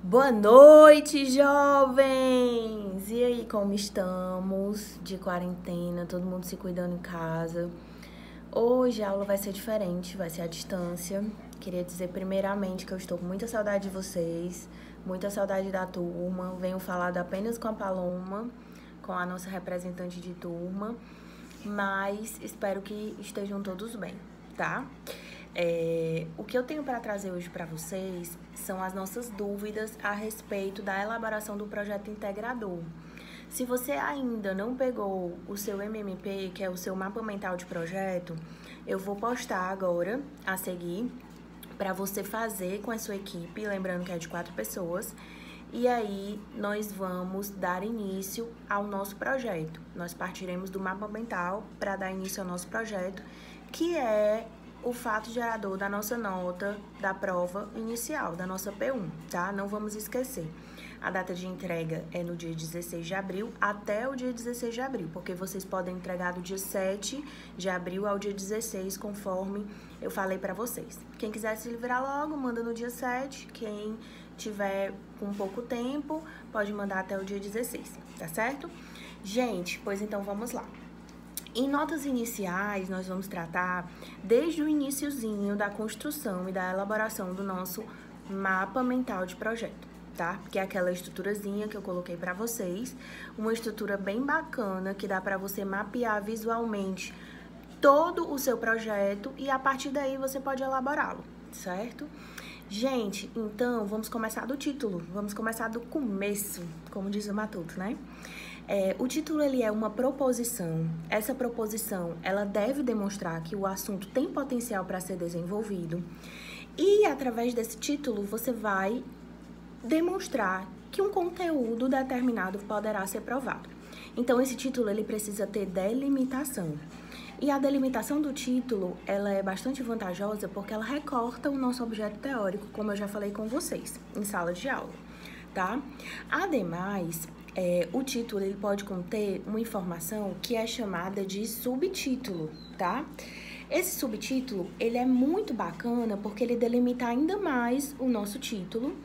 Boa noite, jovens! E aí, como estamos? De quarentena, todo mundo se cuidando em casa. Hoje a aula vai ser diferente, vai ser à distância. Queria dizer primeiramente que eu estou com muita saudade de vocês, muita saudade da turma. Venho falado apenas com a Paloma, com a nossa representante de turma, mas espero que estejam todos bem, tá? O que eu tenho para trazer hoje para vocês são as nossas dúvidas a respeito da elaboração do projeto integrador. Se você ainda não pegou o seu MMP, que é o seu mapa mental de projeto, eu vou postar agora, a seguir, para você fazer com a sua equipe, lembrando que é de 4 pessoas, e aí nós vamos dar início ao nosso projeto. Nós partiremos do mapa mental para dar início ao nosso projeto, que é o fato gerador da nossa nota da prova inicial, da nossa P1, tá? Não vamos esquecer. A data de entrega é no dia 16 de abril até o dia 16 de abril, porque vocês podem entregar do dia 7 de abril ao dia 16, conforme eu falei para vocês. Quem quiser se livrar logo, manda no dia 7. Quem tiver com pouco tempo, pode mandar até o dia 16, tá certo? Gente, pois então vamos lá. Em notas iniciais, nós vamos tratar desde o iniciozinho da construção e da elaboração do nosso mapa mental de projeto, tá? Que é aquela estruturazinha que eu coloquei para vocês, uma estrutura bem bacana que dá para você mapear visualmente todo o seu projeto e a partir daí você pode elaborá-lo, certo? Gente, então vamos começar do título, vamos começar do começo, como diz o Matuto, né? O título ele é uma proposição. Essa proposição ela deve demonstrar que o assunto tem potencial para ser desenvolvido e através desse título você vai demonstrar que um conteúdo determinado poderá ser provado. Então esse título ele precisa ter delimitação. E a delimitação do título ela é bastante vantajosa porque ela recorta o nosso objeto teórico, como eu já falei com vocês em sala de aula, tá? Ademais, o título ele pode conter uma informação que é chamada de subtítulo, tá? Esse subtítulo, ele é muito bacana porque ele delimita ainda mais o nosso título.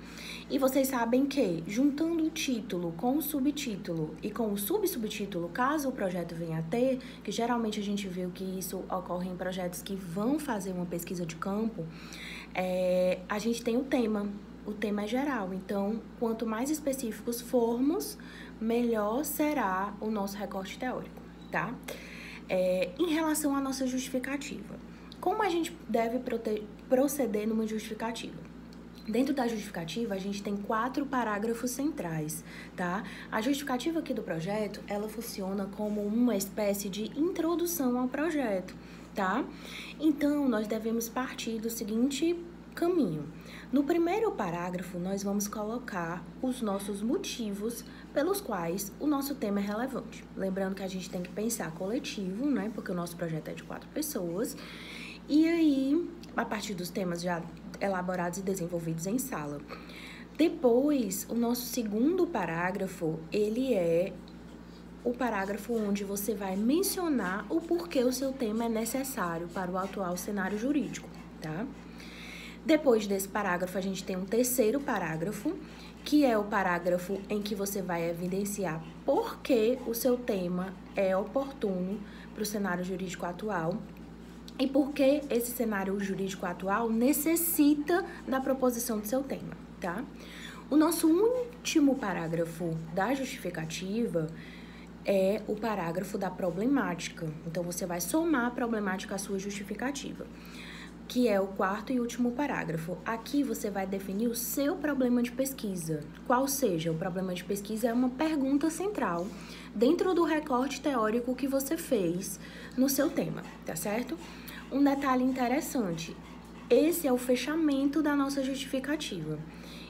E vocês sabem que, juntando o título com o subtítulo e com o subsubtítulo, caso o projeto venha a ter, que geralmente a gente viu que isso ocorre em projetos que vão fazer uma pesquisa de campo, a gente tem o tema. O tema é geral, então, quanto mais específicos formos, melhor será o nosso recorte teórico, tá? Em relação à nossa justificativa, como a gente deve proceder numa justificativa? Dentro da justificativa, a gente tem 4 parágrafos centrais, tá? A justificativa aqui do projeto, ela funciona como uma espécie de introdução ao projeto, tá? Então, nós devemos partir do seguinte caminho. No primeiro parágrafo, nós vamos colocar os nossos motivos pelos quais o nosso tema é relevante. Lembrando que a gente tem que pensar coletivo, né? Porque o nosso projeto é de 4 pessoas. E aí, a partir dos temas já elaborados e desenvolvidos em sala. Depois, o nosso segundo parágrafo, ele é o parágrafo onde você vai mencionar o porquê o seu tema é necessário para o atual cenário jurídico, tá? Depois desse parágrafo, a gente tem um terceiro parágrafo, que é o parágrafo em que você vai evidenciar por que o seu tema é oportuno para o cenário jurídico atual e por que esse cenário jurídico atual necessita da proposição do seu tema, tá? O nosso último parágrafo da justificativa é o parágrafo da problemática. Então, você vai somar a problemática à sua justificativa, que é o 4º e último parágrafo. Aqui você vai definir o seu problema de pesquisa. Qual seja, o problema de pesquisa é uma pergunta central dentro do recorte teórico que você fez no seu tema, tá certo? Um detalhe interessante, esse é o fechamento da nossa justificativa.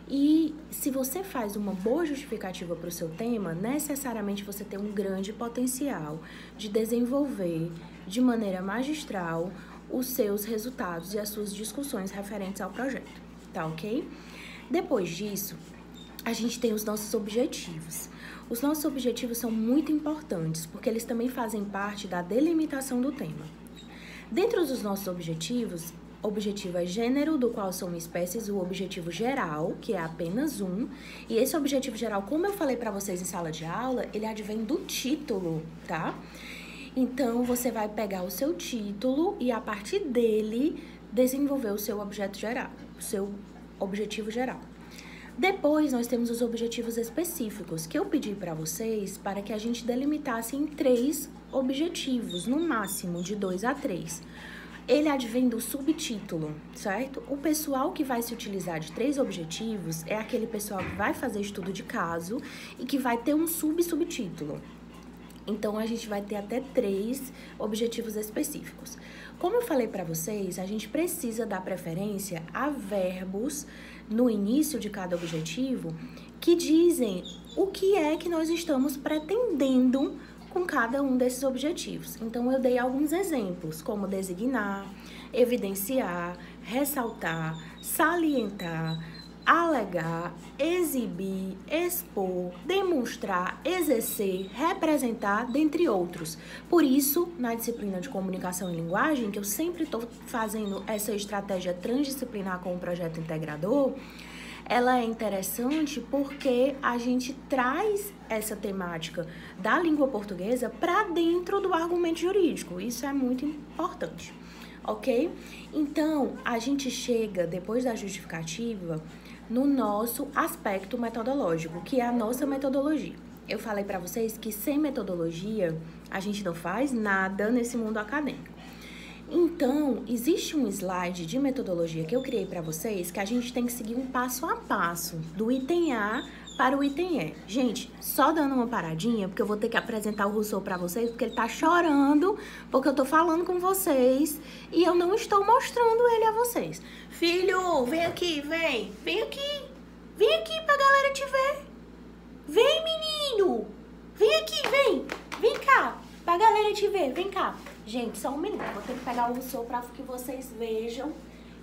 E se você faz uma boa justificativa para o seu tema, necessariamente você tem um grande potencial de desenvolver de maneira magistral os seus resultados e as suas discussões referentes ao projeto, tá ok? Depois disso, a gente tem os nossos objetivos. Os nossos objetivos são muito importantes, porque eles também fazem parte da delimitação do tema. Dentro dos nossos objetivos, objetivo é gênero, do qual são espécies, o objetivo geral, que é apenas um. E esse objetivo geral, como eu falei para vocês em sala de aula, ele advém do título, tá? Então, você vai pegar o seu título e, a partir dele, desenvolver o seu objeto geral, o seu objetivo geral. Depois, nós temos os objetivos específicos, que eu pedi para vocês para que a gente delimitasse em 3 objetivos, no máximo de 2 a 3. Ele advém do subtítulo, certo? O pessoal que vai se utilizar de 3 objetivos é aquele pessoal que vai fazer estudo de caso e que vai ter um subtítulo. Então, a gente vai ter até 3 objetivos específicos. Como eu falei para vocês, a gente precisa dar preferência a verbos no início de cada objetivo que dizem o que é que nós estamos pretendendo com cada um desses objetivos. Então, eu dei alguns exemplos, como designar, evidenciar, ressaltar, salientar, alegar, exibir, expor, demonstrar, exercer, representar, dentre outros. Por isso, na disciplina de comunicação e linguagem, que eu sempre estou fazendo essa estratégia transdisciplinar com o projeto integrador, ela é interessante porque a gente traz essa temática da língua portuguesa para dentro do argumento jurídico. Isso é muito importante, ok? Então, a gente chega, depois da justificativa, no nosso aspecto metodológico, que é a nossa metodologia. Eu falei para vocês que sem metodologia a gente não faz nada nesse mundo acadêmico. Então, existe um slide de metodologia que eu criei para vocês que a gente tem que seguir um passo a passo, do item A para o item E. Gente, só dando uma paradinha, porque eu vou ter que apresentar o Rousseau para vocês, porque ele tá chorando, porque eu tô falando com vocês e eu não estou mostrando ele a vocês. Filho, vem aqui, vem. Vem aqui. Vem aqui pra galera te ver. Vem, menino. Vem aqui, vem. Vem cá, pra galera te ver. Vem cá. Gente, só um minuto. Vou ter que pegar o Rousseau pra que vocês vejam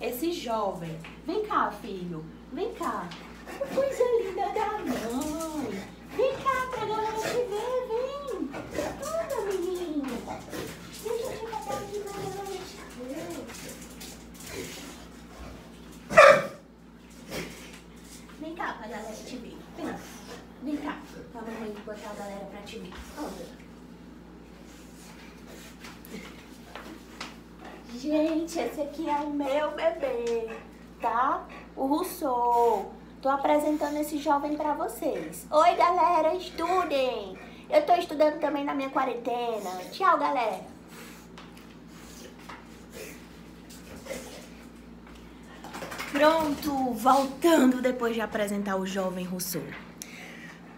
esse jovem. Vem cá, filho. Vem cá. Que coisa linda da mãe. Vem cá pra galera te ver, vem. Anda, menino. Deixa eu te pegar aqui pra galera te ver. Vem cá pra galera te ver. Vem cá. Pra mamãe botar a galera pra te ver. Anda. Gente, esse aqui é o meu bebê, tá? O Rousseau. Tô apresentando esse jovem pra vocês. Oi, galera, estudem! Eu tô estudando também na minha quarentena. Tchau, galera! Pronto, voltando depois de apresentar o jovem Rousseau.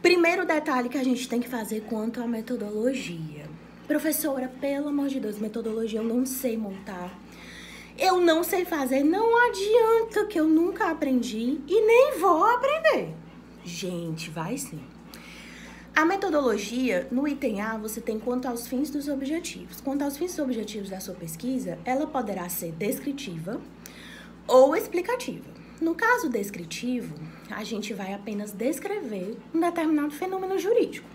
Primeiro detalhe que a gente tem que fazer quanto à metodologia. Professora, pelo amor de Deus, metodologia eu não sei montar. Eu não sei fazer, não adianta que eu nunca aprendi e nem vou aprender. Gente, vai sim. A metodologia, no item A, você tem quanto aos fins dos objetivos. Quanto aos fins dos objetivos da sua pesquisa, ela poderá ser descritiva ou explicativa. No caso descritivo, a gente vai apenas descrever um determinado fenômeno jurídico.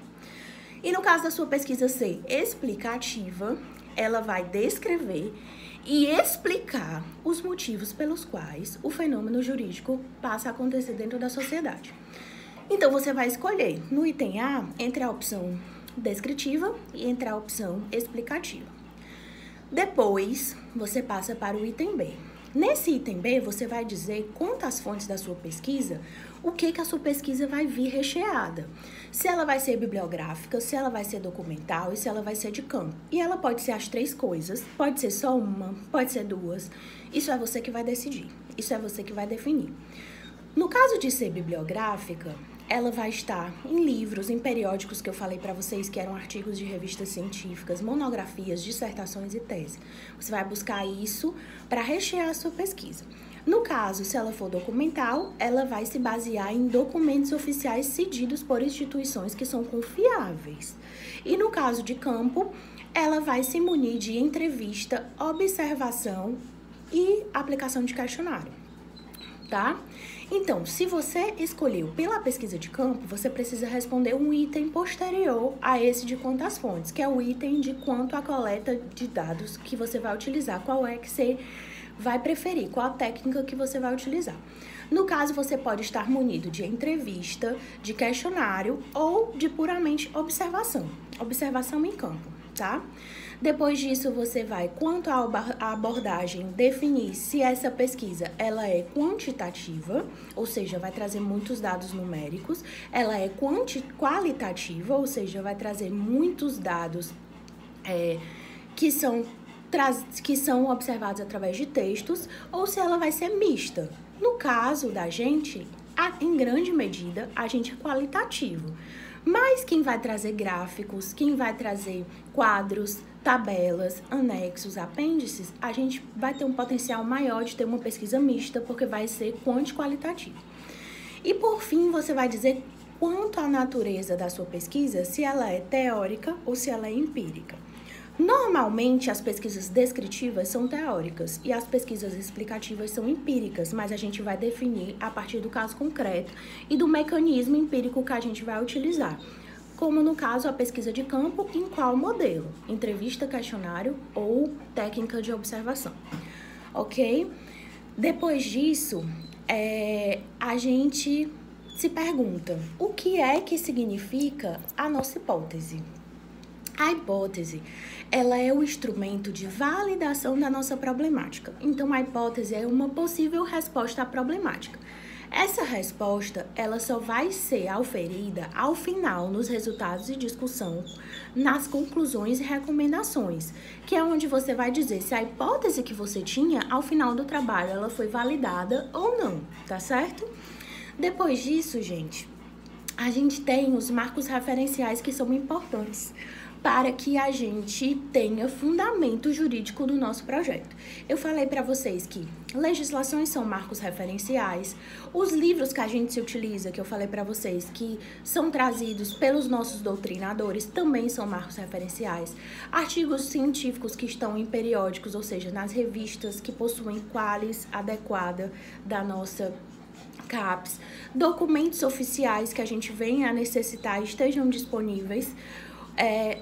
E no caso da sua pesquisa ser explicativa, ela vai descrever e explicar os motivos pelos quais o fenômeno jurídico passa a acontecer dentro da sociedade. Então, você vai escolher no item A entre a opção descritiva e entre a opção explicativa. Depois, você passa para o item B. Nesse item B, você vai dizer quantas fontes da sua pesquisa, o que a sua pesquisa vai vir recheada. Se ela vai ser bibliográfica, se ela vai ser documental e se ela vai ser de campo. E ela pode ser as 3 coisas, pode ser só uma, pode ser 2. Isso é você que vai decidir, isso é você que vai definir. No caso de ser bibliográfica, ela vai estar em livros, em periódicos que eu falei para vocês que eram artigos de revistas científicas, monografias, dissertações e tese. Você vai buscar isso para rechear a sua pesquisa. No caso, se ela for documental, ela vai se basear em documentos oficiais cedidos por instituições que são confiáveis. E no caso de campo, ela vai se munir de entrevista, observação e aplicação de questionário, tá? Então, se você escolheu pela pesquisa de campo, você precisa responder um item posterior a esse de quantas fontes, que é o item de quanto a coleta de dados que você vai utilizar, vai preferir, qual a técnica que você vai utilizar. No caso, você pode estar munido de entrevista, de questionário ou de puramente observação em campo, tá? Depois disso, você vai, quanto à abordagem, definir se essa pesquisa ela é quantitativa, ou seja, vai trazer muitos dados numéricos, ela é qualitativa, ou seja, vai trazer muitos dados que são observados através de textos, ou se ela vai ser mista. No caso da gente, em grande medida, a gente é qualitativo. Mas quem vai trazer gráficos, quem vai trazer quadros, tabelas, anexos, apêndices, a gente vai ter um potencial maior de ter uma pesquisa mista, porque vai ser quanti-qualitativo. E por fim, você vai dizer quanto à natureza da sua pesquisa, se ela é teórica ou se ela é empírica. Normalmente, as pesquisas descritivas são teóricas e as pesquisas explicativas são empíricas, mas a gente vai definir a partir do caso concreto e do mecanismo empírico que a gente vai utilizar. Como no caso, a pesquisa de campo, em qual modelo? Entrevista, questionário ou técnica de observação, ok? Depois disso, a gente se pergunta, o que é que significa a nossa hipótese? A hipótese, ela é o instrumento de validação da nossa problemática. Então, a hipótese é uma possível resposta à problemática. Essa resposta, ela só vai ser auferida ao final, nos resultados de discussão, nas conclusões e recomendações, que é onde você vai dizer se a hipótese que você tinha, ao final do trabalho, ela foi validada ou não, tá certo? Depois disso, gente, a gente tem os marcos referenciais que são importantes para que a gente tenha fundamento jurídico no nosso projeto. Eu falei para vocês que legislações são marcos referenciais, os livros que a gente se utiliza, que eu falei para vocês, que são trazidos pelos nossos doutrinadores, também são marcos referenciais, artigos científicos que estão em periódicos, ou seja, nas revistas que possuem qualis adequada da nossa CAPES, documentos oficiais que a gente venha a necessitar estejam disponíveis.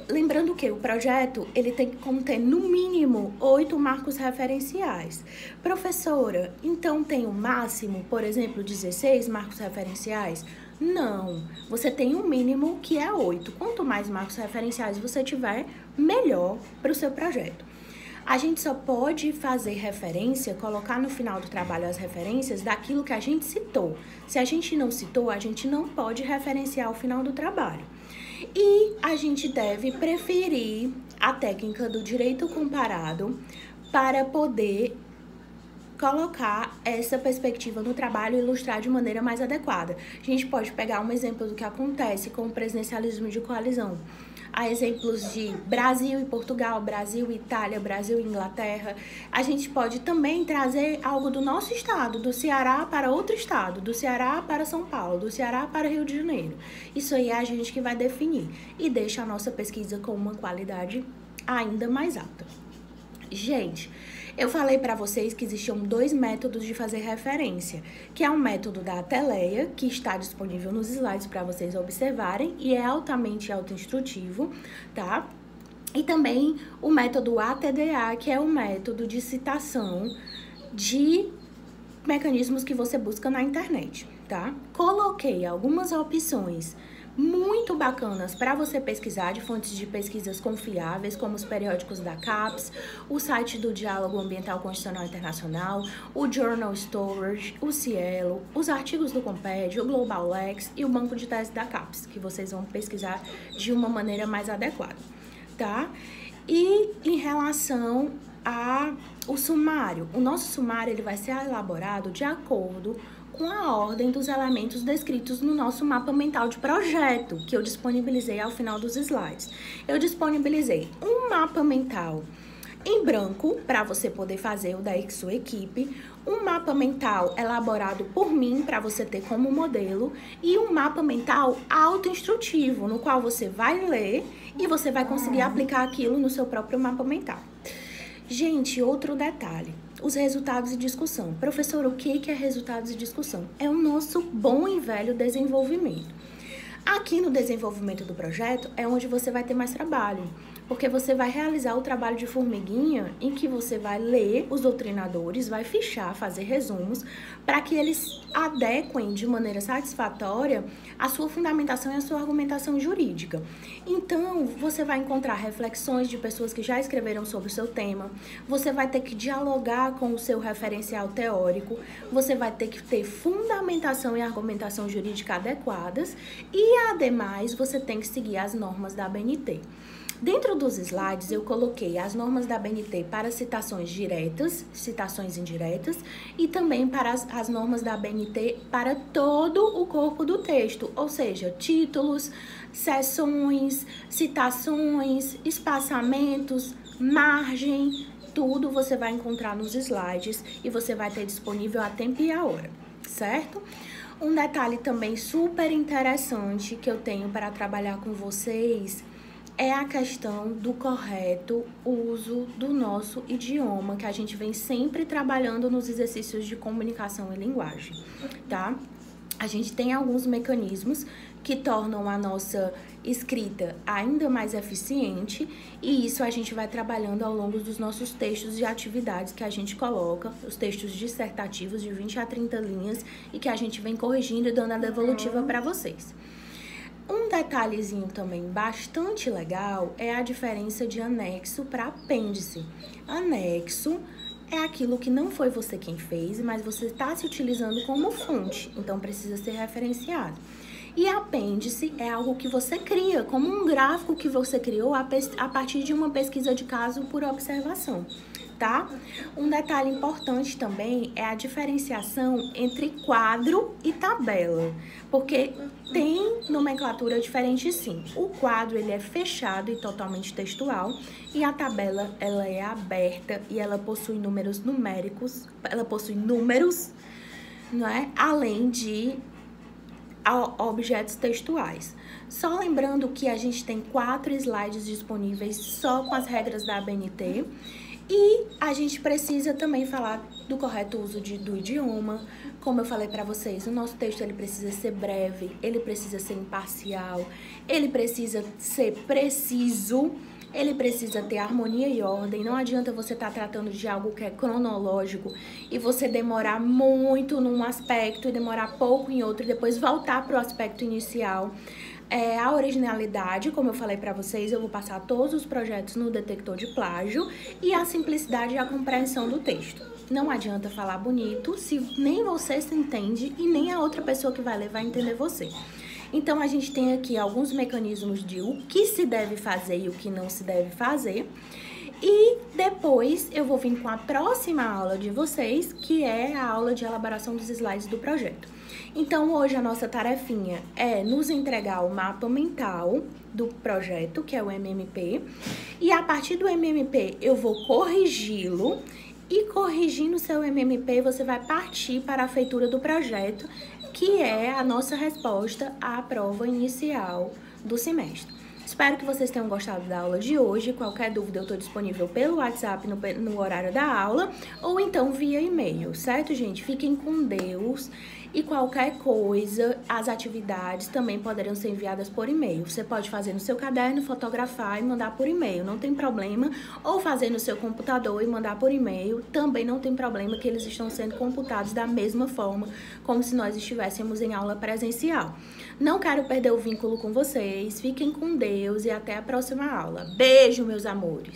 Lembrando que o projeto ele tem que conter no mínimo 8 marcos referenciais. Professora, então tem o máximo, por exemplo, 16 marcos referenciais? Não, você tem um mínimo que é 8. Quanto mais marcos referenciais você tiver, melhor para o seu projeto. A gente só pode fazer referência, colocar no final do trabalho as referências daquilo que a gente citou. Se a gente não citou, a gente não pode referenciar ao final do trabalho. E a gente deve preferir a técnica do direito comparado para poder colocar essa perspectiva no trabalho e ilustrar de maneira mais adequada. A gente pode pegar um exemplo do que acontece com o presidencialismo de coalizão. Há exemplos de Brasil e Portugal, Brasil e Itália, Brasil e Inglaterra. A gente pode também trazer algo do nosso estado, do Ceará para outro estado, do Ceará para São Paulo, do Ceará para Rio de Janeiro. Isso aí é a gente que vai definir e deixa a nossa pesquisa com uma qualidade ainda mais alta. Gente, eu falei para vocês que existiam 2 métodos de fazer referência, que é o método da Ateleia, que está disponível nos slides para vocês observarem e é altamente autoinstrutivo, tá? E também o método ATDA, que é o método de citação de mecanismos que você busca na internet, tá? Coloquei algumas opções muito bacanas para você pesquisar de fontes de pesquisas confiáveis, como os periódicos da CAPES, o site do Diálogo Ambiental Constitucional Internacional, o Journal Storage, o Cielo, os artigos do Comped, o Global Lex e o banco de tese da CAPES, que vocês vão pesquisar de uma maneira mais adequada, tá? E em relação ao sumário, o nosso sumário ele vai ser elaborado de acordo com a ordem dos elementos descritos no nosso mapa mental de projeto, que eu disponibilizei ao final dos slides. Eu disponibilizei um mapa mental em branco, para você poder fazer o da sua equipe, um mapa mental elaborado por mim, para você ter como modelo, e um mapa mental autoinstrutivo, no qual você vai ler e você vai conseguir aplicar aquilo no seu próprio mapa mental. Gente, outro detalhe. Os resultados de discussão. Professor, o que é resultados de discussão? É o nosso bom e velho desenvolvimento. Aqui no desenvolvimento do projeto é onde você vai ter mais trabalho. Porque você vai realizar o trabalho de formiguinha em que você vai ler os doutrinadores, vai fichar, fazer resumos, para que eles adequem de maneira satisfatória a sua fundamentação e a sua argumentação jurídica. Então, você vai encontrar reflexões de pessoas que já escreveram sobre o seu tema, você vai ter que dialogar com o seu referencial teórico, você vai ter que ter fundamentação e argumentação jurídica adequadas e, ademais, você tem que seguir as normas da ABNT. Dentro dos slides, eu coloquei as normas da ABNT para citações diretas, citações indiretas e também para as normas da ABNT para todo o corpo do texto, ou seja, títulos, seções, citações, espaçamentos, margem, tudo você vai encontrar nos slides e você vai ter disponível a tempo e a hora, certo? Um detalhe também super interessante que eu tenho para trabalhar com vocês é a questão do correto uso do nosso idioma, que a gente vem sempre trabalhando nos exercícios de comunicação e linguagem, tá? A gente tem alguns mecanismos que tornam a nossa escrita ainda mais eficiente e isso a gente vai trabalhando ao longo dos nossos textos de atividades que a gente coloca, os textos dissertativos de 20 a 30 linhas e que a gente vem corrigindo e dando a devolutiva para vocês. Um detalhezinho também bastante legal é a diferença de anexo para apêndice. Anexo é aquilo que não foi você quem fez, mas você está se utilizando como fonte, então precisa ser referenciado. E apêndice é algo que você cria, como um gráfico que você criou a partir de uma pesquisa de caso por observação, tá? Um detalhe importante também é a diferenciação entre quadro e tabela, porque tem nomenclatura diferente sim. O quadro, ele é fechado e totalmente textual, e a tabela, ela é aberta e ela possui números numéricos, ela possui números, não é? Além de objetos textuais. Só lembrando que a gente tem 4 slides disponíveis só com as regras da ABNT e a gente precisa também falar do correto uso do idioma. Como eu falei para vocês, o nosso texto ele precisa ser breve, ele precisa ser imparcial, ele precisa ser preciso, ele precisa ter harmonia e ordem. Não adianta você estar tratando de algo que é cronológico e você demorar muito num aspecto e demorar pouco em outro e depois voltar para o aspecto inicial. A originalidade, como eu falei para vocês, eu vou passar todos os projetos no detector de plágio e a simplicidade e a compreensão do texto. Não adianta falar bonito se nem você se entende e nem a outra pessoa que vai ler vai entender você. Então, a gente tem aqui alguns mecanismos de o que se deve fazer e o que não se deve fazer. E depois eu vou vir com a próxima aula de vocês, que é a aula de elaboração dos slides do projeto. Então, hoje a nossa tarefinha é nos entregar o mapa mental do projeto, que é o MMP. E a partir do MMP eu vou corrigi-lo. E corrigindo o seu MMP, você vai partir para a feitura do projeto, que é a nossa resposta à prova inicial do semestre. Espero que vocês tenham gostado da aula de hoje. Qualquer dúvida eu estou disponível pelo WhatsApp no horário da aula ou então via e-mail, certo, gente? Fiquem com Deus e qualquer coisa, as atividades também poderão ser enviadas por e-mail. Você pode fazer no seu caderno, fotografar e mandar por e-mail, não tem problema. Ou fazer no seu computador e mandar por e-mail, também não tem problema, que eles estão sendo computados da mesma forma, como se nós estivéssemos em aula presencial. Não quero perder o vínculo com vocês, fiquem com Deus e até a próxima aula. Beijo, meus amores!